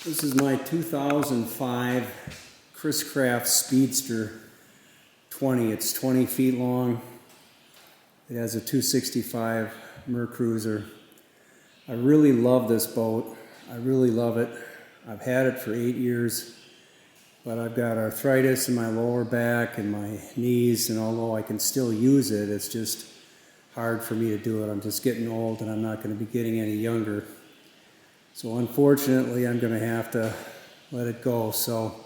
This is my 2005 Chris Craft Speedster 20. It's 20 feet long. It has a 265 Mercruiser. I really love this boat. I really love it. I've had it for 8 years, but I've got arthritis in my lower back and my knees, and although I can still use it, it's just hard for me to do it. I'm just getting old and I'm not going to be getting any younger. So unfortunately, I'm going to have to let it go. So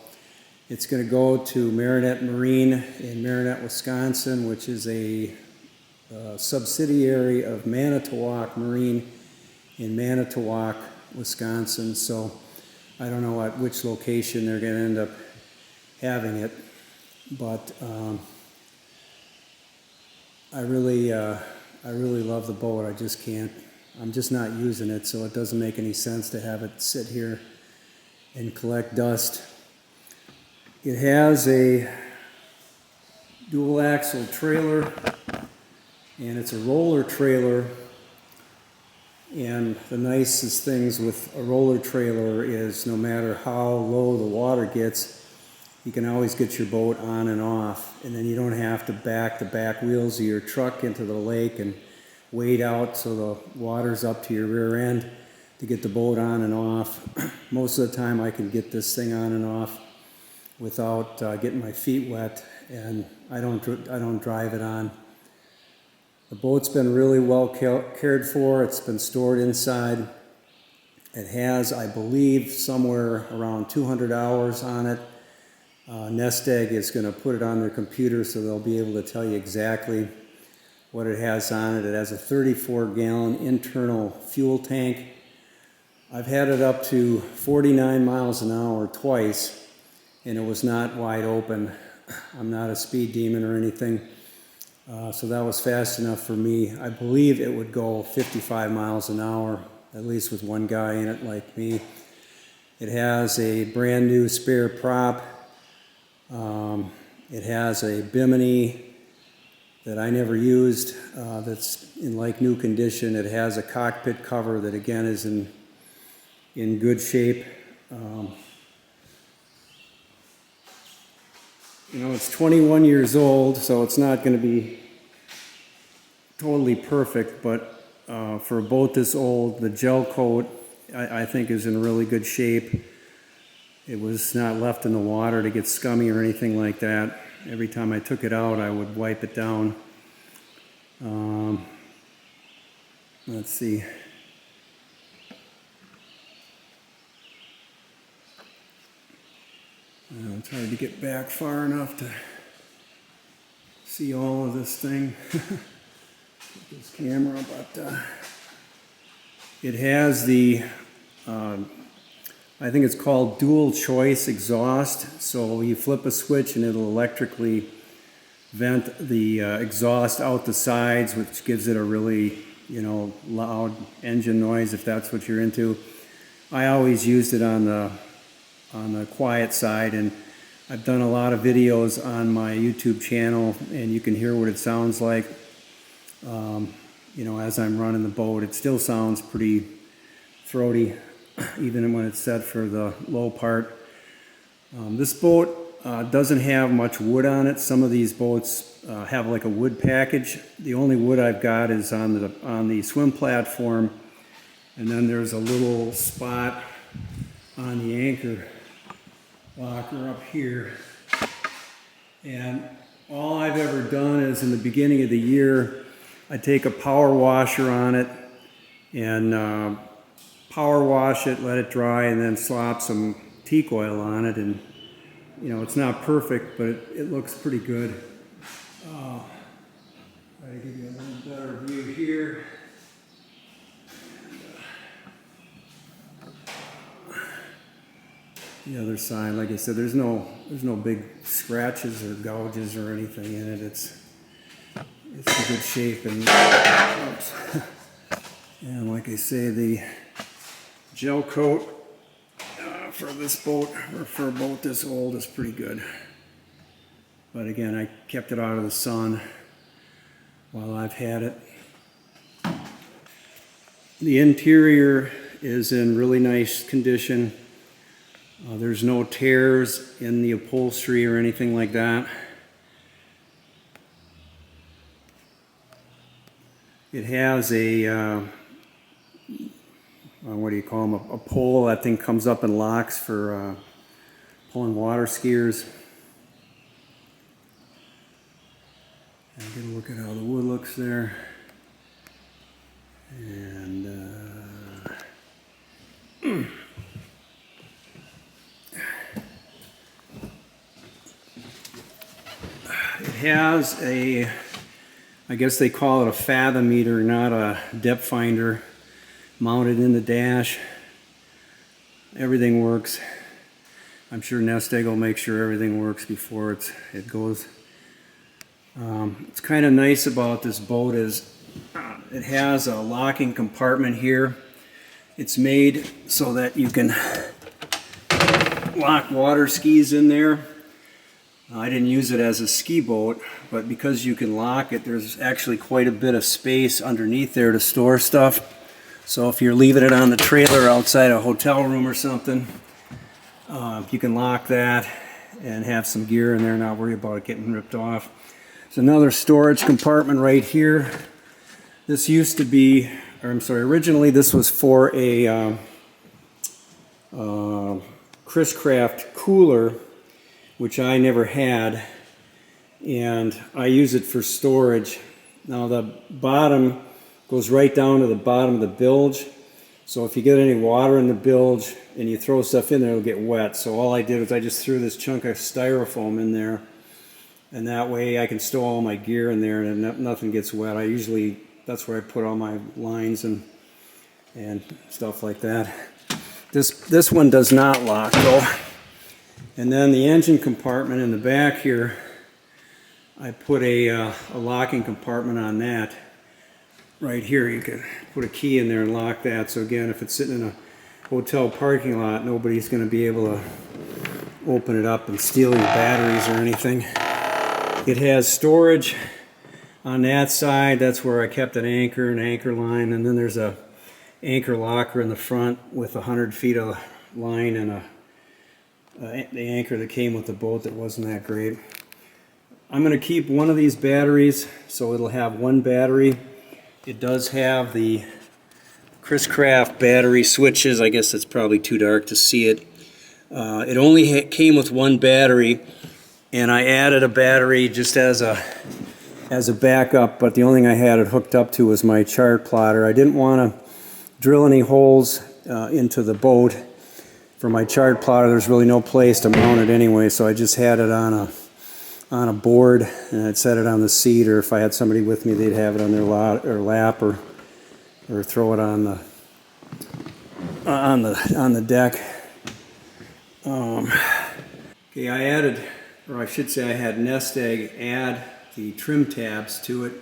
it's going to go to Marinette Marine in Marinette, Wisconsin, which is a subsidiary of Manitowoc Marine in Manitowoc, Wisconsin. So I don't know at which location they're going to end up having it, but I really love the boat. I just can't. I'm just not using it, so it doesn't make any sense to have it sit here and collect dust. It has a dual axle trailer, and it's a roller trailer. And the nicest things with a roller trailer is no matter how low the water gets, you can always get your boat on and off, and then you don't have to back the back wheels of your truck into the lake and wade out so the water's up to your rear end to get the boat on and off. Most of the time I can get this thing on and off without getting my feet wet, and I don't drive it on. The boat's been really well cared for. It's been stored inside. It has, I believe, somewhere around 200 hours on it. Nestegg is going to put it on their computer so they'll be able to tell you exactly what it has on it. It has a 34-gallon internal fuel tank. I've had it up to 49 miles an hour twice, and it was not wide open. I'm not a speed demon or anything, so that was fast enough for me. I believe it would go 55 miles an hour, at least with one guy in it like me. It has a brand new spare prop. It has a bimini that I never used, that's in like new condition. It has a cockpit cover that again is in good shape. You know, it's 21 years old, so it's not going to be totally perfect, but for a boat this old, the gel coat I think is in really good shape. It was not left in the water to get scummy or anything like that. Every time I took it out, I would wipe it down. Let's see. It's hard to get back far enough to see all of this thing with this camera, but it has the I think it's called dual choice exhaust. So you flip a switch and it'll electrically vent the exhaust out the sides, which gives it a really, loud engine noise if that's what you're into. I always used it on the quiet side, and I've done a lot of videos on my YouTube channel, and you can hear what it sounds like. As I'm running the boat, it still sounds pretty throaty, even when it's set for the low part. This boat doesn't have much wood on it. Some of these boats have like a wood package. The only wood I've got is on the swim platform, and then there's a little spot on the anchor locker up here. And all I've ever done is in the beginning of the year, I take a power washer on it and power wash it, let it dry, and then slop some teak oil on it. And it's not perfect, but it looks pretty good. Try to give you a little better view here. The other side, like I said, there's no big scratches or gouges or anything in it. It's in good shape, and oops. And like I say, the gel coat for this boat, or for a boat this old, is pretty good. But again, I kept it out of the sun while I've had it. The interior is in really nice condition. There's no tears in the upholstery or anything like that. It has a, what do you call them, a pole that thing comes up and locks for pulling water skiers. And get a look at how the wood looks there. And it has a, I guess they call it a fathom meter, not a depth finder, mounted in the dash. Everything works. I'm sure Nestegg will make sure everything works before it goes. It's kind of nice about this boat is it has a locking compartment here. It's made so that you can lock water skis in there. I didn't use it as a ski boat, but because you can lock it, there's actually quite a bit of space underneath there to store stuff. So if you're leaving it on the trailer outside a hotel room or something, you can lock that and have some gear in there, not worry about it getting ripped off. There's another storage compartment right here. This used to be, or I'm sorry, originally this was for a Chris Craft cooler, which I never had, and I use it for storage. Now the bottom goes right down to the bottom of the bilge, so if you get any water in the bilge and you throw stuff in there, it'll get wet. So all I did was I just threw this chunk of styrofoam in there, and that way I can store all my gear in there and nothing gets wet. I usually, that's where I put all my lines and stuff like that. This one does not lock though. And then the engine compartment in the back here, I put a locking compartment on that. Right here, you can put a key in there and lock that. So again, if it's sitting in a hotel parking lot, nobody's going to be able to open it up and steal your batteries or anything. It has storage on that side. That's where I kept an anchor line, and then there's a anchor locker in the front with 100 feet of line and the anchor that came with the boat that wasn't that great. I'm going to keep one of these batteries, so it'll have one battery. It does have the Chris Craft battery switches. I guess it's probably too dark to see it. It only came with one battery, and I added a battery just as a backup, but the only thing I had it hooked up to was my chart plotter. I didn't want to drill any holes into the boat. For my chart plotter, there's really no place to mount it anyway, so I just had it on a board, and I'd set it on the seat, or if I had somebody with me, they'd have it on their lap, or throw it on the deck. Okay, I added, or I should say, I had Nestegg add the trim tabs to it.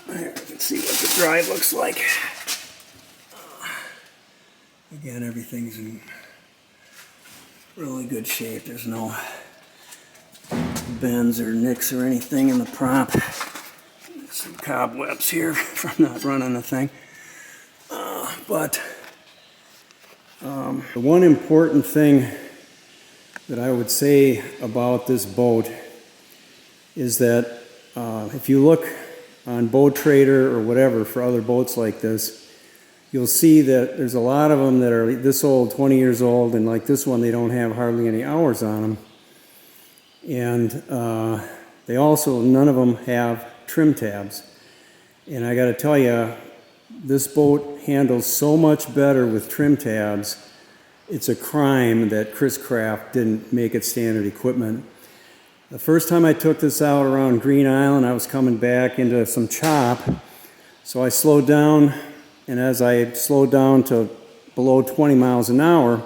Let's see what the drive looks like. Again, everything's in really good shape. There's no bends or nicks or anything in the prop. There's some cobwebs here from not running the thing. But the one important thing that I would say about this boat is that if you look on Boat Trader or whatever for other boats like this, you'll see that there's a lot of them that are this old, 20 years old, and like this one, they don't have hardly any hours on them. And they also, none of them have trim tabs. And I got to tell you, this boat handles so much better with trim tabs. It's a crime that Chris Craft didn't make it standard equipment. The first time I took this out around Green Island, I was coming back into some chop, so I slowed down. And as I slowed down to below 20 miles an hour,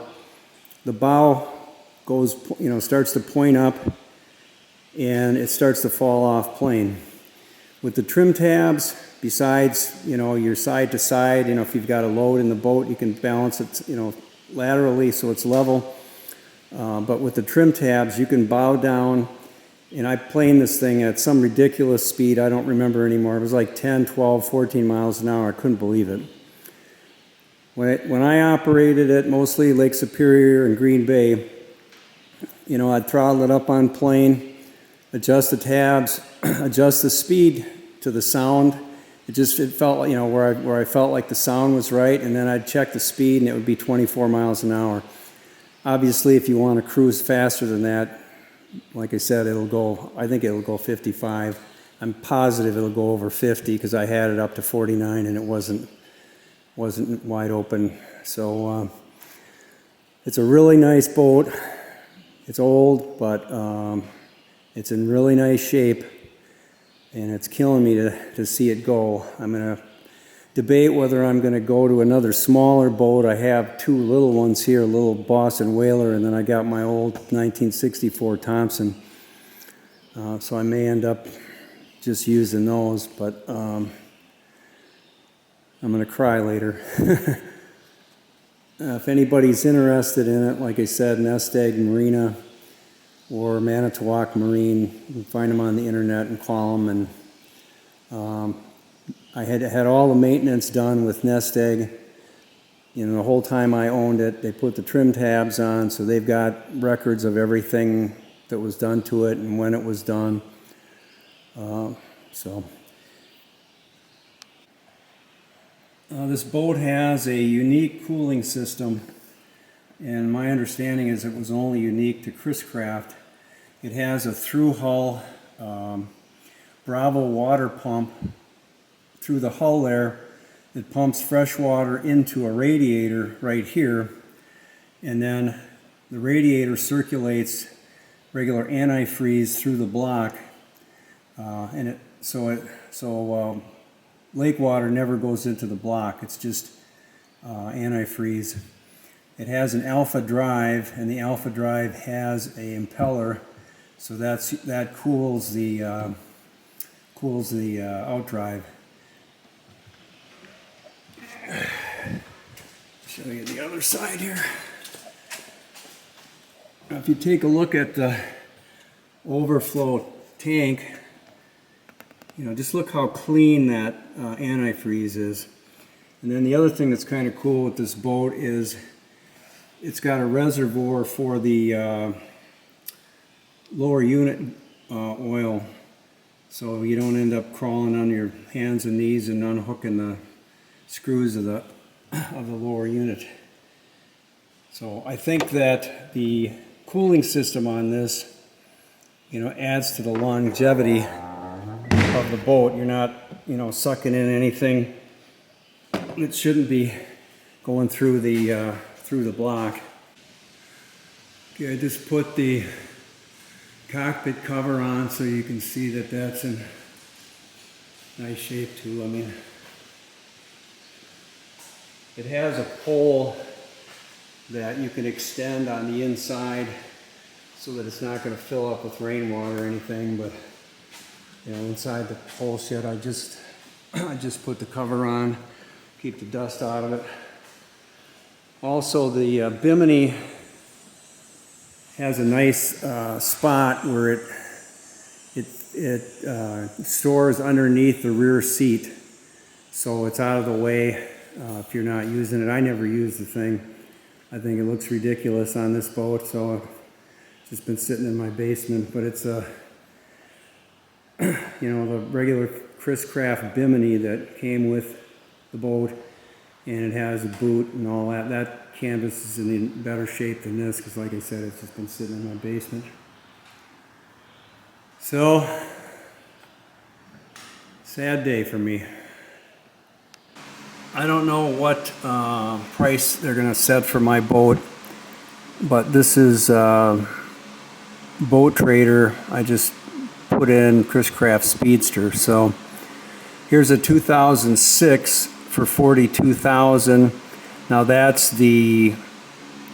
the bow goes, starts to point up, and it starts to fall off plane. With the trim tabs, besides, your side to side, if you've got a load in the boat, you can balance it, laterally so it's level. But with the trim tabs, you can bow down, and I planed this thing at some ridiculous speed. I don't remember anymore. It was like 10, 12, 14 miles an hour. I couldn't believe it. When I operated it, mostly Lake Superior and Green Bay, you know, I'd throttle it up on plane, adjust the tabs, adjust the speed to the sound. It felt, you know, where I felt like the sound was right, and then I'd check the speed and it would be 24 miles an hour. Obviously, if you want to cruise faster than that, like I said, I think it'll go 55. I'm positive it'll go over 50 because I had it up to 49 and it wasn't wide open. So it's a really nice boat. It's old, but it's in really nice shape, and it's killing me to see it go. I'm going to debate whether I'm going to go to another smaller boat. I have two little ones here, a little Boston Whaler, and then I got my old 1964 Thompson. So I may end up just using those, but I'm going to cry later. If anybody's interested in it, like I said, Nestegg Marine or Manitowoc Marine, you can find them on the internet and call them. And I had all the maintenance done with Nestegg. You know, the whole time I owned it, they put the trim tabs on, so they've got records of everything that was done to it and when it was done. This boat has a unique cooling system, and my understanding is it was only unique to Chris Craft. It has a through hull Bravo water pump through the hull there. It pumps fresh water into a radiator right here, and then the radiator circulates regular antifreeze through the block, so lake water never goes into the block. It's just antifreeze. It has an alpha drive, and the alpha drive has a impeller, so that cools the outdrive. Show you the other side here. Now, if you take a look at the overflow tank, you know, just look how clean that antifreeze is. And then the other thing that's kind of cool with this boat is it's got a reservoir for the lower unit oil, so you don't end up crawling on your hands and knees and unhooking the screws of the lower unit. So I think that the cooling system on this, you know, adds to the longevity of the boat. You're not, you know, sucking in anything that shouldn't be going through the block. Okay, I just put the cockpit cover on so you can see that that's in nice shape too. I mean, it has a pole that you can extend on the inside so that it's not going to fill up with rainwater or anything, but you know, inside the pole shed, I just put the cover on, keep the dust out of it. Also, the bimini has a nice spot where it stores underneath the rear seat, so it's out of the way if you're not using it. I never use the thing. I think it looks ridiculous on this boat, so I've just been sitting in my basement. But it's a you know, the regular Chris Craft bimini that came with the boat, and it has a boot and all that. That canvas is in better shape than this because, like I said, it's just been sitting in my basement. So, sad day for me. I don't know what price they're going to set for my boat, but this is Boat Trader. I just put in Chris Craft Speedster. So here's a 2006 for $42,000. Now that's the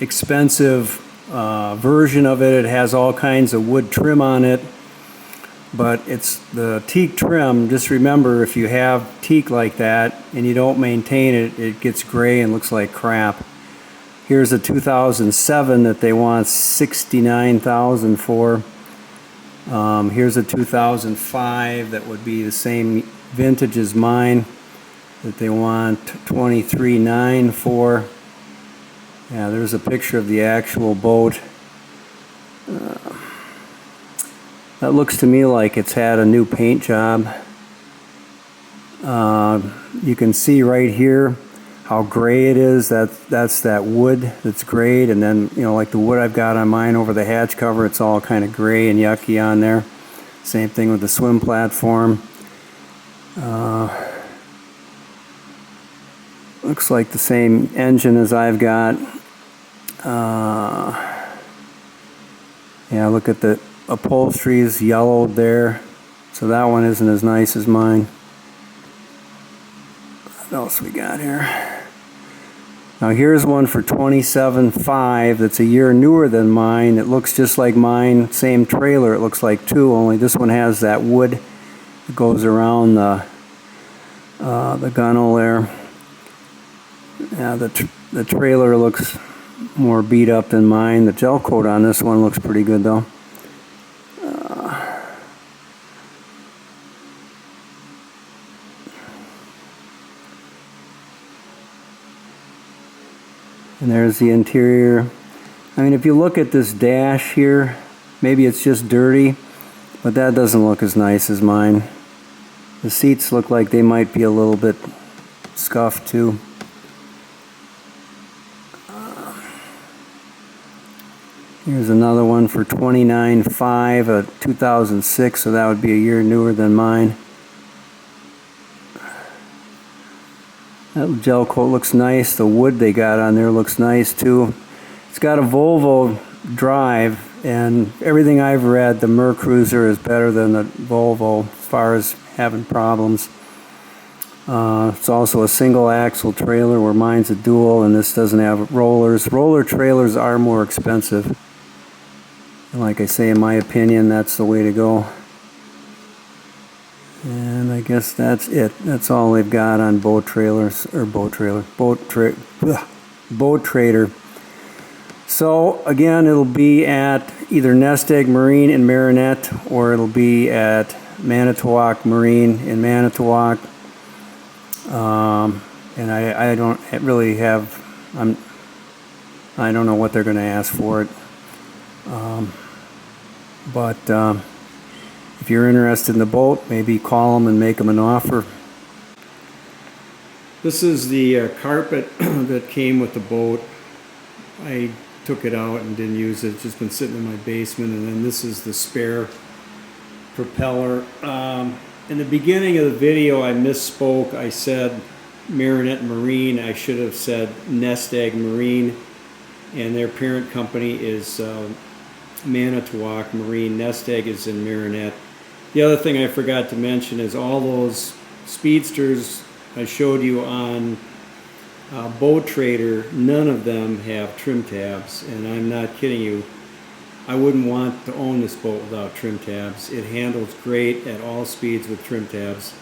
expensive version of it. It has all kinds of wood trim on it, but it's the teak trim. Just remember, if you have teak like that and you don't maintain it, it gets gray and looks like crap. Here's a 2007 that they want $69,000 for. Here's a 2005 that would be the same vintage as mine. that they want 23.9 for. Yeah, there's a picture of the actual boat. That looks to me like it's had a new paint job. You can see right here how gray it is. That's that wood that's grayed, and then, you know, like the wood I've got on mine over the hatch cover, it's all kind of gray and yucky on there. Same thing with the swim platform. Looks like the same engine as I've got. Yeah, look at the upholstery is yellowed there, so that one isn't as nice as mine. What else we got here? Now here's one for 27.5 that's a year newer than mine. It looks just like mine, same trailer, it looks like too, only this one has that wood that goes around the gunnel there. Yeah, the trailer looks more beat up than mine. The gel coat on this one looks pretty good though. And there's the interior. I mean, if you look at this dash here, maybe it's just dirty, but that doesn't look as nice as mine. The seats look like they might be a little bit scuffed too. Here's another one for 29.5, a 2006, so that would be a year newer than mine. That gel coat looks nice. The wood they got on there looks nice too. It's got a Volvo drive, and everything I've read, the Mercruiser is better than the Volvo as far as having problems. It's also a single axle trailer where mine's a dual, and this doesn't have rollers. Roller trailers are more expensive. And like I say, in my opinion, that's the way to go. And I guess that's it. That's all they've got on Boat Trader. So again, it'll be at either Nestegg Marine in Marinette, or it'll be at Manitowoc Marine in Manitowoc. And I don't really have, I don't know what they're going to ask for it. But if you're interested in the boat, maybe call them and make them an offer. This is the carpet that came with the boat. I took it out and didn't use it. It's just been sitting in my basement. And then this is the spare propeller. In the beginning of the video, I misspoke. I said Marinette Marine. I should have said Nestegg Marine. And their parent company is Manitowoc Marine. Nestegg is in Marinette. The other thing I forgot to mention is all those speedsters I showed you on Boat Trader, none of them have trim tabs, and I'm not kidding you. I wouldn't want to own this boat without trim tabs. It handles great at all speeds with trim tabs.